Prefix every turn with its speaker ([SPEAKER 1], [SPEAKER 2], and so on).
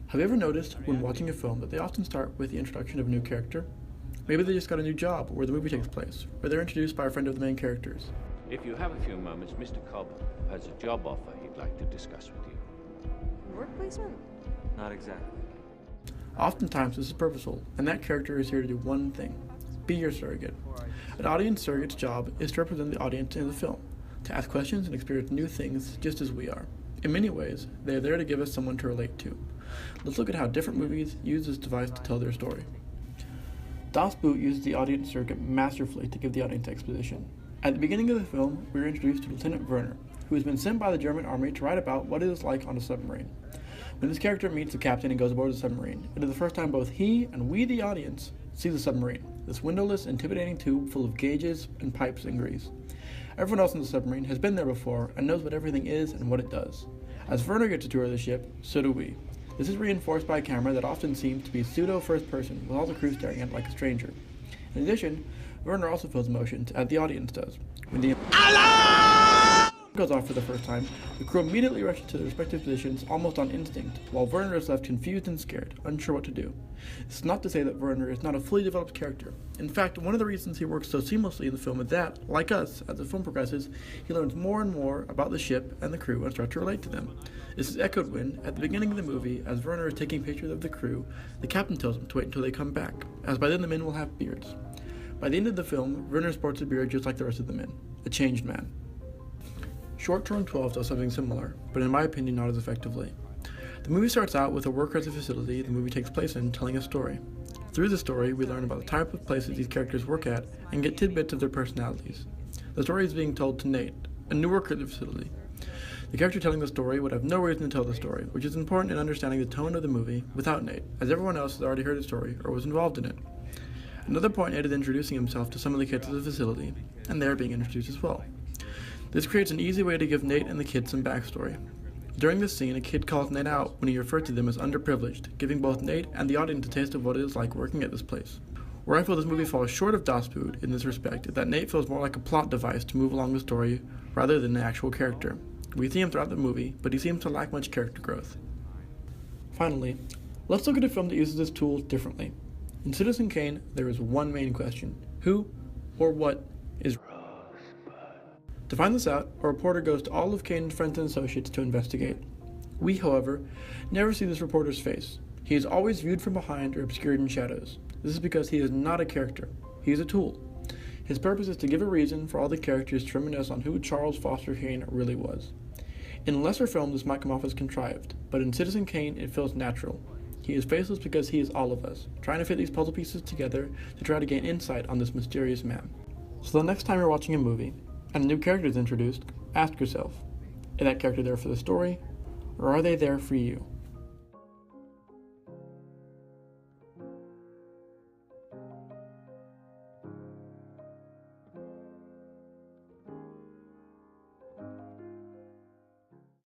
[SPEAKER 1] Have you ever noticed when watching a film that they often start with the introduction of a new character? Maybe they just got a new job where the movie takes place, or they're introduced by a friend of the main characters.
[SPEAKER 2] If you have a few moments, Mr. Cobb has a job offer he'd like to discuss with you.
[SPEAKER 3] Work placement?
[SPEAKER 4] Not exactly.
[SPEAKER 1] Oftentimes this is purposeful, and that character is here to do one thing: be your surrogate. An audience surrogate's job is to represent the audience in the film, to ask questions and experience new things just as we are. In many ways, they are there to give us someone to relate to. Let's look at how different movies use this device to tell their story. Das Boot uses the audience surrogate masterfully to give the audience exposition. At the beginning of the film, we are introduced to Lieutenant Werner, who has been sent by the German army to write about what it is like on a submarine. When this character meets the captain and goes aboard the submarine, it is the first time both he and we, the audience, see the submarine, this windowless, intimidating tube full of gauges and pipes and grease. Everyone else in the submarine has been there before and knows what everything is and what it does. As Werner gets a tour of the ship, so do we. This is reinforced by a camera that often seems to be pseudo-first person, with all the crew staring at it like a stranger. In addition, Werner also feels emotions, as the audience does. When the alarm goes off for the first time, the crew immediately rushes to their respective positions almost on instinct, while Werner is left confused and scared, unsure what to do. This is not to say that Werner is not a fully developed character. In fact, one of the reasons he works so seamlessly in the film is that, like us, as the film progresses, he learns more and more about the ship and the crew and starts to relate to them. This is echoed when, at the beginning of the movie, as Werner is taking pictures of the crew, the captain tells him to wait until they come back, as by then the men will have beards. By the end of the film, Werner sports a beard just like the rest of the men, a changed man. Short Term 12 does something similar, but in my opinion not as effectively. The movie starts out with a worker at the facility the movie takes place in telling a story. Through the story, we learn about the type of places these characters work at and get tidbits of their personalities. The story is being told to Nate, a new worker at the facility. The character telling the story would have no reason to tell the story, which is important in understanding the tone of the movie without Nate, as everyone else has already heard the story or was involved in it. Another point, Nate is introducing himself to some of the kids at the facility, and they are being introduced as well. This creates an easy way to give Nate and the kids some backstory. During this scene, a kid calls Nate out when he refers to them as underprivileged, giving both Nate and the audience a taste of what it is like working at this place. Where I feel this movie falls short of Das Boot in this respect is that Nate feels more like a plot device to move along the story rather than an actual character. We see him throughout the movie, but he seems to lack much character growth. Finally, let's look at a film that uses this tool differently. In Citizen Kane, there is one main question: who or what is Rosebud? To find this out, a reporter goes to all of Kane's friends and associates to investigate. We, however, never see this reporter's face. He is always viewed from behind or obscured in shadows. This is because he is not a character. He is a tool. His purpose is to give a reason for all the characters to reminisce on who Charles Foster Kane really was. In lesser films, this might come off as contrived, but in Citizen Kane, it feels natural. He is faceless because he is all of us, trying to fit these puzzle pieces together to try to gain insight on this mysterious man. So the next time you're watching a movie, and a new character is introduced, ask yourself, is that character there for the story, or are they there for you?